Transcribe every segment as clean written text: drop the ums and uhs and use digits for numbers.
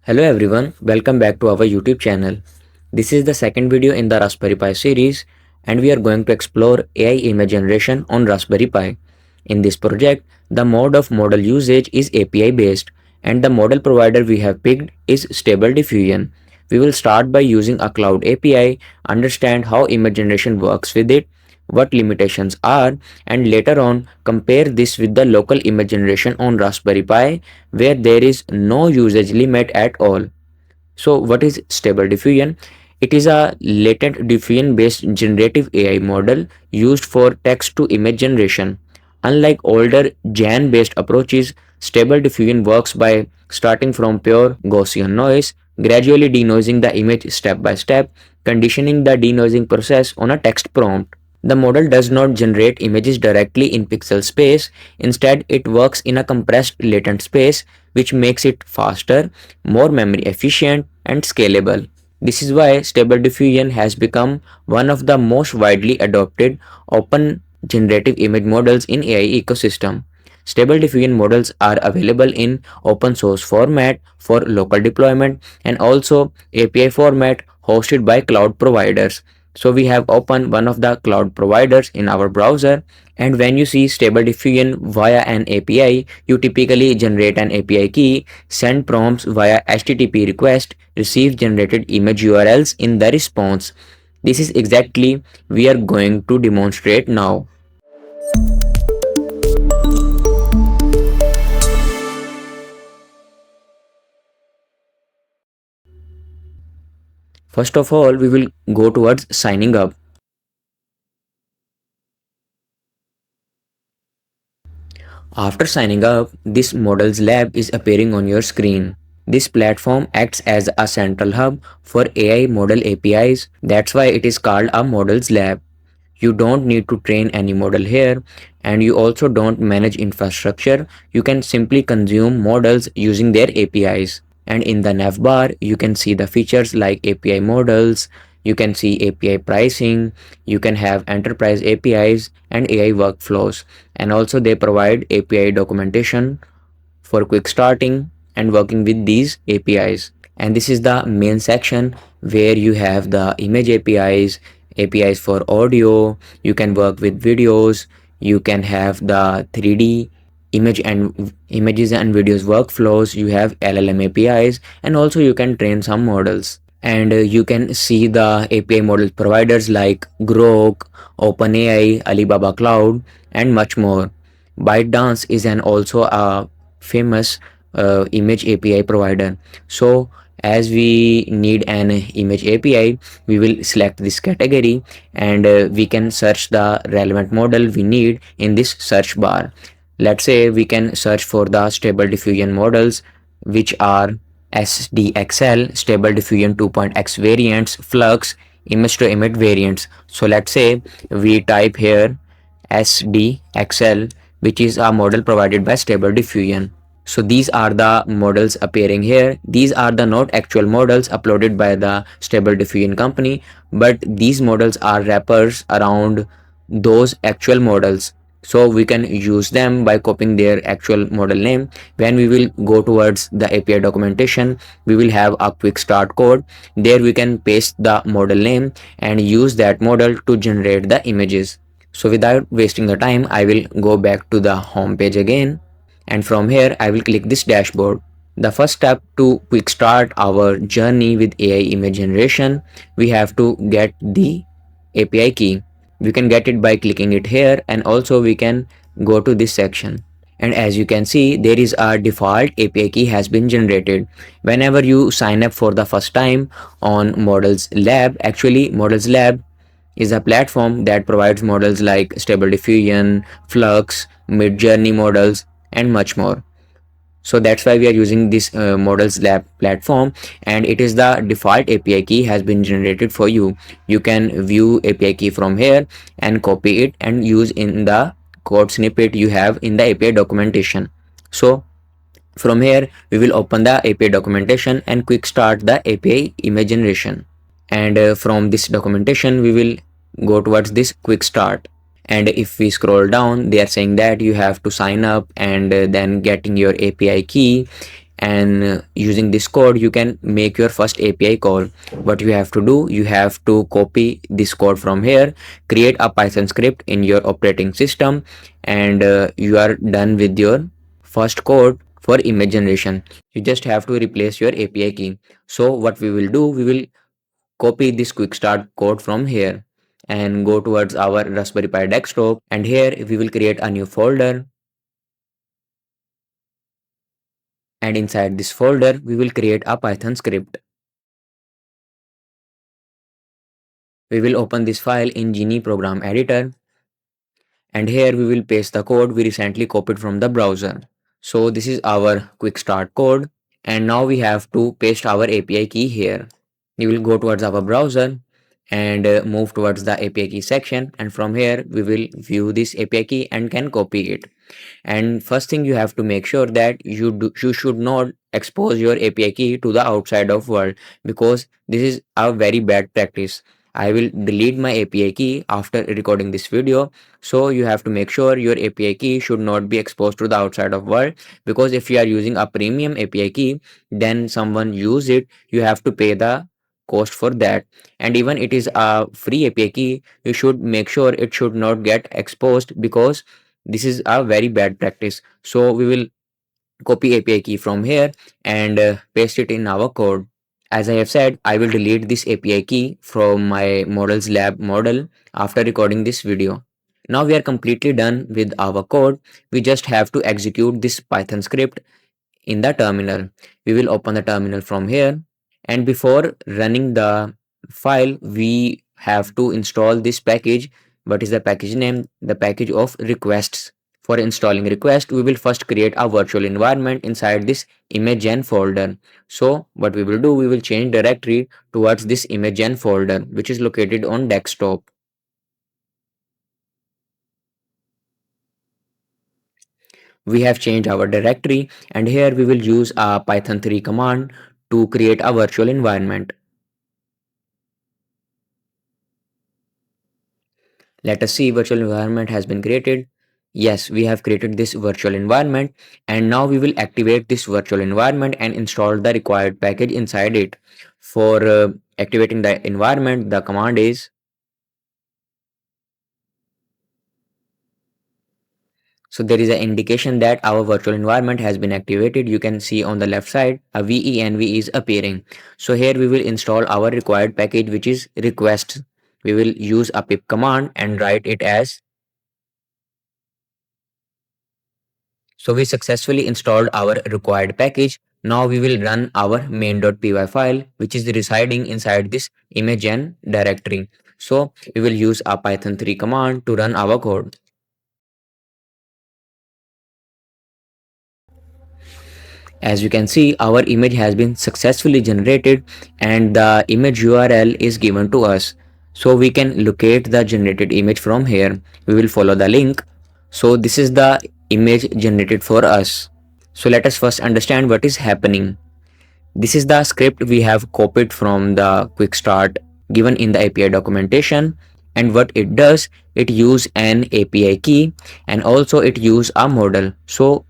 Hello everyone, welcome back to our YouTube channel. This is the second video in the Raspberry Pi series and we are going to explore AI image generation on Raspberry Pi. In this project, the mode of model usage is API based and the model provider we have picked is Stable Diffusion. We will start by using a cloud API, understand how image generation works with it, what limitations are, and later on compare this with the local image generation on Raspberry Pi where there is no usage limit at all. So what is Stable Diffusion? It is a latent diffusion based generative AI model used for text to image generation. Unlike older GAN based approaches, Stable Diffusion works by starting from pure Gaussian noise, gradually denoising the image step by step, conditioning the denoising process on a text prompt. The model does not generate images directly in pixel space. Instead, it works in a compressed latent space, which makes it faster, more memory efficient, and scalable. This is why Stable Diffusion has become one of the most widely adopted open generative image models in AI ecosystem. Stable Diffusion models are available in open source format for local deployment and also API format hosted by cloud providers. So we have opened one of the cloud providers in our browser, and when you see Stable Diffusion via an API, you typically generate an API key, send prompts via HTTP request, receive generated image URLs in the response. This is exactly we are going to demonstrate now. First of all, we will go towards signing up. After signing up, this ModelsLab is appearing on your screen. This platform acts as a central hub for AI model APIs. That's why it is called a ModelsLab. You don't need to train any model here, and you also don't manage infrastructure. You can simply consume models using their APIs. And in the navbar, you can see the features like API models, you can see API pricing, you can have enterprise APIs and AI workflows. And also they provide API documentation for quick starting and working with these APIs. And this is the main section where you have the image APIs, APIs for audio, you can work with videos, you can have the 3D images and videos workflows, you have LLM APIs, and also you can train some models. And you can see the API model providers like Grok, OpenAI, Alibaba Cloud, and much more. ByteDance is an also a famous image API provider. So as we need an image API, we will select this category and we can search the relevant model we need in this search bar. Let's say we can search for the Stable Diffusion models, which are SDXL, Stable Diffusion 2.x variants, Flux, image to image variants. So let's say we type here SDXL, which is a model provided by Stable Diffusion. So these are the models appearing here. These are the not actual models uploaded by the Stable Diffusion company, but these models are wrappers around those actual models. So we can use them by copying their actual model name. When we will go towards the API documentation, we will have a quick start code. There we can paste the model name and use that model to generate the images. So without wasting the time, I will go back to the home page again, and from here I will click this dashboard. The first step to quick start our journey with AI image generation, we have to get the API key. We can get it by clicking it here, and also we can go to this section. And as you can see, there is a default API key has been generated. Whenever you sign up for the first time on ModelsLab, actually ModelsLab is a platform that provides models like Stable Diffusion, Flux, Mid-Journey models, and much more. So that's why we are using this ModelsLab platform, and it is the default API key has been generated for you. You can view API key from here and copy it and use in the code snippet you have in the API documentation. So from here we will open the API documentation and quick start the API image generation. And from this documentation we will go towards this quick start. And if we scroll down, they are saying that you have to sign up and then getting your API key, and using this code you can make your first API call. What you have to do, you have to copy this code from here, create a Python script in your operating system, and you are done with your first code for image generation. You just have to replace your API key. So what we will do, we will copy this quick start code from here and go towards our Raspberry Pi desktop, and here we will create a new folder, and inside this folder we will create a Python script. We will open this file in Genie program editor, and here we will paste the code we recently copied from the browser. So this is our quick start code, and now we have to paste our API key here. We will go towards our browser and move towards the API key section, and from here we will view this API key and can copy it. And first thing, you have to make sure that you should not expose your API key to the outside of world, because this is a very bad practice. I will delete my API key after recording this video. So you have to make sure your API key should not be exposed to the outside of world, because if you are using a premium API key, then someone use it, you have to pay the cost for that. And even it is a free API key, you should make sure it should not get exposed, because this is a very bad practice. So we will copy API key from here and paste it in our code. As I have said, I will delete this API key from my ModelsLab model after recording this video. Now we are completely done with our code. We just have to execute this Python script in the terminal. We will open the terminal from here, and before running the file we have to install this package. What is the package name? The package of requests. For installing request, we will first create a virtual environment inside this imagegen folder. So what we will do, we will change directory towards this imagegen folder, which is located on desktop. We have changed our directory, and here we will use a python 3 command to create a virtual environment. Let us see, virtual environment has been created. Yes, we have created this virtual environment, and now we will activate this virtual environment and install the required package inside it. For activating the environment, the command is, so there is an indication that our virtual environment has been activated. You can see on the left side a venv is appearing. So here we will install our required package, which is requests. We will use a pip command and write it as. So we successfully installed our required package. Now we will run our main.py file, which is residing inside this imagegen directory. So we will use a python 3 command to run our code. As you can see, our image has been successfully generated and the image URL is given to us. So we can locate the generated image from here. We will follow the link. So this is the image generated for us. So let us first understand what is happening. This is the script we have copied from the quick start given in the API documentation, and what it does, it use an API key and also it use a model. So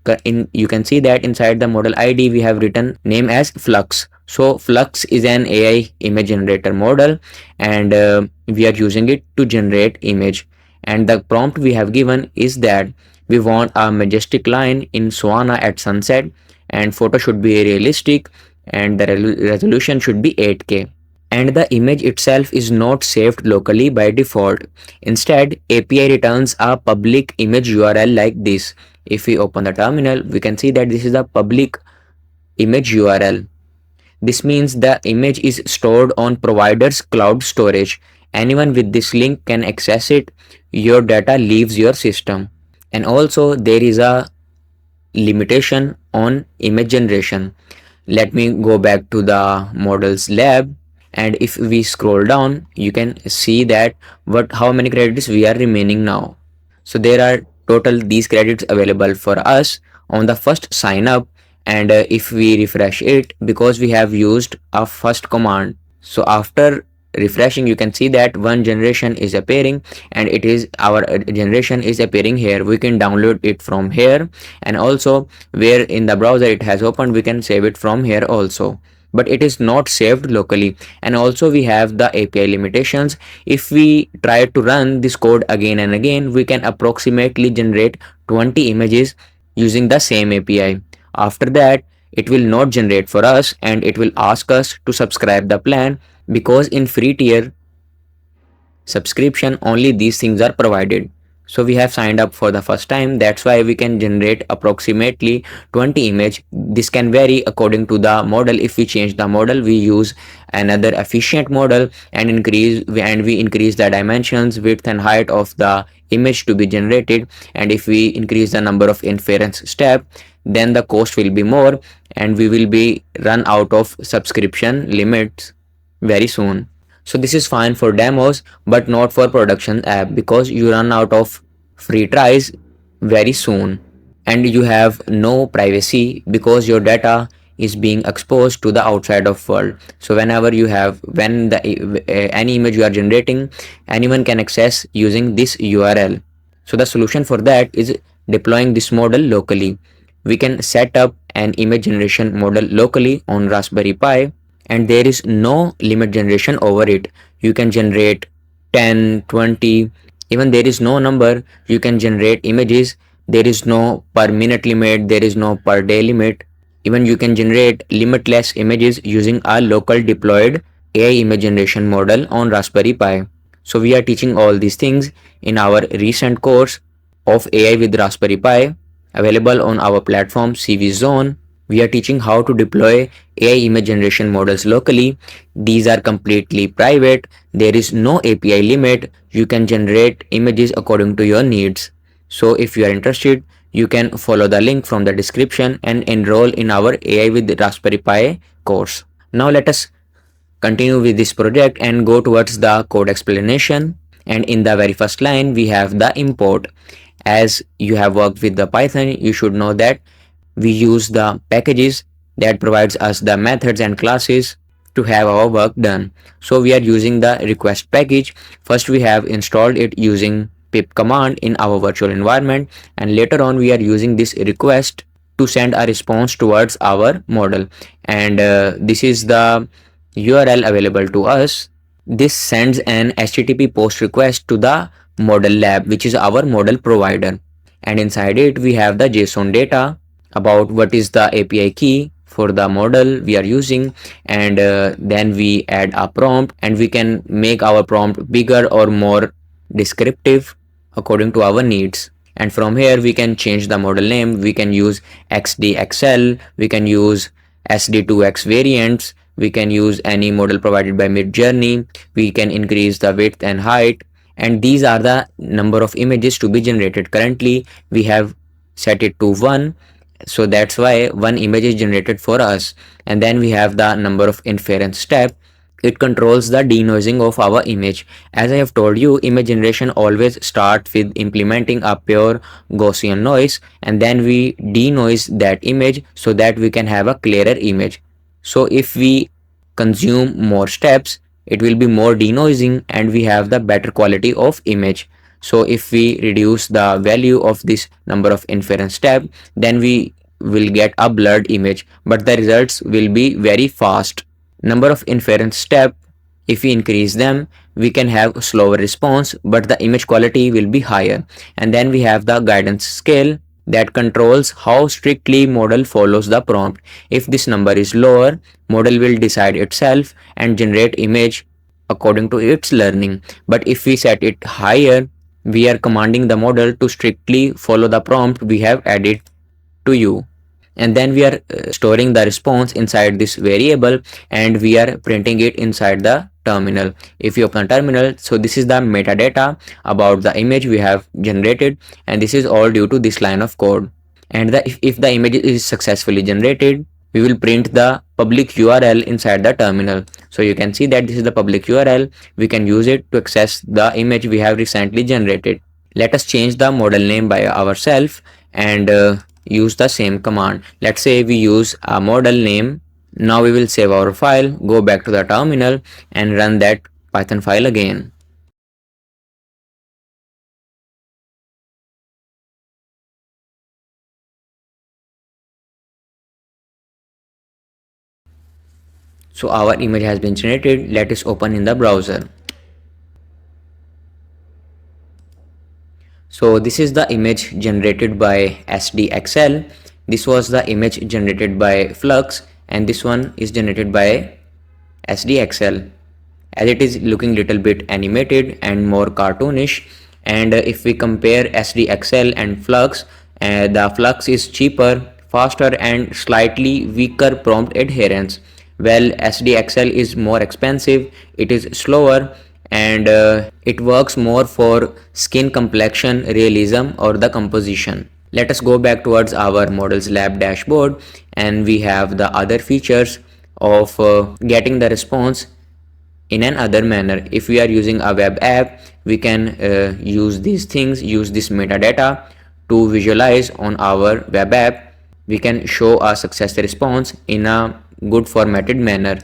you can see that inside the model ID we have written name as Flux. So Flux is an AI image generator model, and we are using it to generate image, and the prompt we have given is that we want a majestic line in savanna at sunset, and photo should be realistic, and the resolution should be 8K, and the image itself is not saved locally by default. Instead, API returns a public image URL like this. If we open the terminal, we can see that this is a public image URL. This means the image is stored on provider's cloud storage. Anyone with this link can access it. Your data leaves your system. And also there is a limitation on image generation. Let me go back to the ModelsLab, and if we scroll down you can see that how many credits we are remaining now. So there are total these credits available for us on the first sign up, and if we refresh it, because we have used a first command, so after refreshing, you can see that one generation is appearing, and it is our generation is appearing here. We can download it from here, and also where in the browser it has opened, we can save it from here also, but it is not saved locally. And also we have the API limitations. If we try to run this code again and again, we can approximately generate 20 images using the same API. After that, it will not generate for us, and it will ask us to subscribe the plan, because in free tier subscription only these things are provided. So we have signed up for the first time, that's why we can generate approximately 20 image. This can vary according to the model. If we change the model, we use another efficient model and we increase the dimensions, width and height of the image to be generated. And if we increase the number of inference step, then the cost will be more, and we will be run out of subscription limits very soon. So this is fine for demos, but not for production app, because you run out of free tries very soon, and you have no privacy because your data is being exposed to the outside of world. So whenever you have when the any image you are generating, anyone can access using this URL. So the solution for that is deploying this model locally. We can set up an image generation model locally on Raspberry Pi, and there is no limit generation over it. You can generate 10, 20, even there is no number. You can generate images. There is no per minute limit, there is no per day limit. Even you can generate limitless images using a local deployed AI image generation model on Raspberry Pi. So we are teaching all these things in our recent course of AI with Raspberry Pi, available on our platform CV Zone. We are teaching how to deploy AI image generation models locally. These are completely private. There is no API limit. You can generate images according to your needs. So if you are interested, you can follow the link from the description and enroll in our AI with Raspberry Pi course. Now let us continue with this project and go towards the code explanation. And in the very first line, we have the import. As you have worked with the Python, you should know that we use the packages that provides us the methods and classes to have our work done. So we are using the request package. First we have installed it using pip command in our virtual environment, and later on we are using this request to send a response towards our model. And this is the URL available to us. This sends an HTTP post request to the ModelsLab, which is our model provider. And inside it we have the JSON data about what is the API key for the model we are using, and then we add a prompt, and we can make our prompt bigger or more descriptive according to our needs. And from here we can change the model name. We can use SDXL, we can use SD2X variants, we can use any model provided by Midjourney, we can increase the width and height, and these are the number of images to be generated. Currently we have set it to 1, so that's why one image is generated for us. And then we have the number of inference step. It controls the denoising of our image. As I have told you, image generation always starts with implementing a pure Gaussian noise, and then we denoise that image so that we can have a clearer image. So if we consume more steps, it will be more denoising and we have the better quality of image. So if we reduce the value of this number of inference step, then we will get a blurred image, but the results will be very fast. Number of inference step, if we increase them, we can have slower response, but the image quality will be higher. And then we have the guidance scale that controls how strictly model follows the prompt. If this number is lower, model will decide itself and generate image according to its learning. But if we set it higher, we are commanding the model to strictly follow the prompt we have added to you. And then we are storing the response inside this variable, and we are printing it inside the terminal. If you open terminal, so this is the metadata about the image we have generated, and this is all due to this line of code. And if the image is successfully generated, we will print the public URL inside the terminal. So you can see that this is the public URL. We can use it to access the image we have recently generated. Let us change the model name by ourselves and use the same command. Let's say we use a model name. Now we will save our file, go back to the terminal and run that Python file again. So our image has been generated. Let us open in the browser. So this is the image generated by SDXL. This was the image generated by Flux, and this one is generated by SDXL, as it is looking little bit animated and more cartoonish. And if we compare SDXL and Flux, the Flux is cheaper, faster and slightly weaker prompt adherence, while SDXL is more expensive, it is slower, and it works more for skin complexion, realism or the composition. Let us go back towards our ModelsLab dashboard, and we have the other features of getting the response in an other manner. If we are using a web app, we can use these things, use this metadata to visualize on our web app. We can show a success response in a good formatted manner.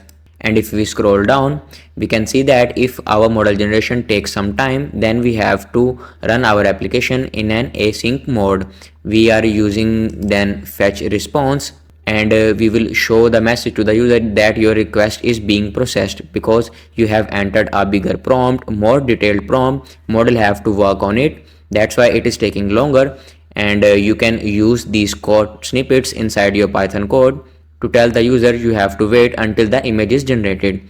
And if we scroll down, we can see that if our model generation takes some time, then we have to run our application in an async mode. We are using then fetch response, and we will show the message to the user that your request is being processed because you have entered a bigger prompt, more detailed prompt. Model have to work on it, that's why it is taking longer. And you can use these code snippets inside your Python code to tell the user you have to wait until the image is generated.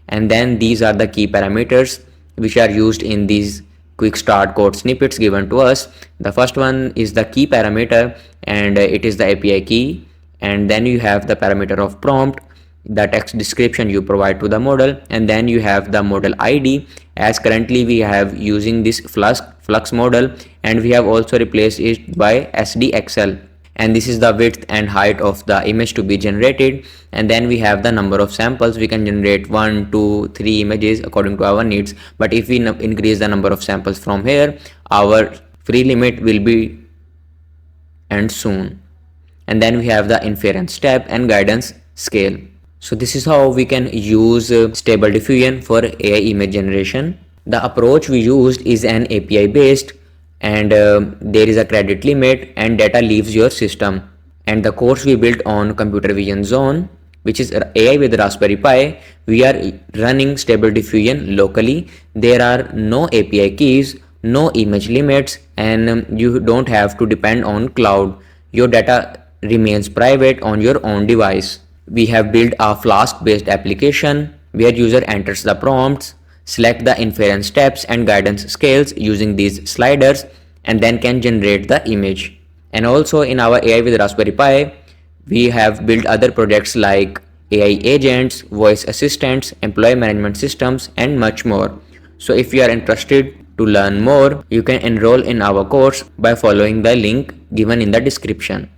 And then these are the key parameters which are used in these quick start code snippets given to us. The first one is the key parameter, and it is the API key. And then you have the parameter of prompt, the text description you provide to the model, and then you have the model ID. As currently we have using this flux model, and we have also replaced it by SDXL, and this is the width and height of the image to be generated. And then we have the number of samples. We can generate 1, 2, 3 images according to our needs, but if we increase the number of samples from here, our free limit will be end soon. And then we have the inference step and guidance scale. So this is how we can use Stable Diffusion for AI image generation. The approach we used is an API based, and there is a credit limit and data leaves your system. And the course we built on computer vision zone, which is AI with Raspberry Pi, we are running Stable Diffusion locally. There are no API keys, no image limits, and you don't have to depend on cloud. Your data remains private on your own device. We have built a Flask based application where user enters the prompts, select the inference steps and guidance scales using these sliders, and then can generate the image. And also in our AI with Raspberry Pi, we have built other projects like AI agents, voice assistants, employee management systems, and much more. So if you are interested to learn more, you can enroll in our course by following the link given in the description.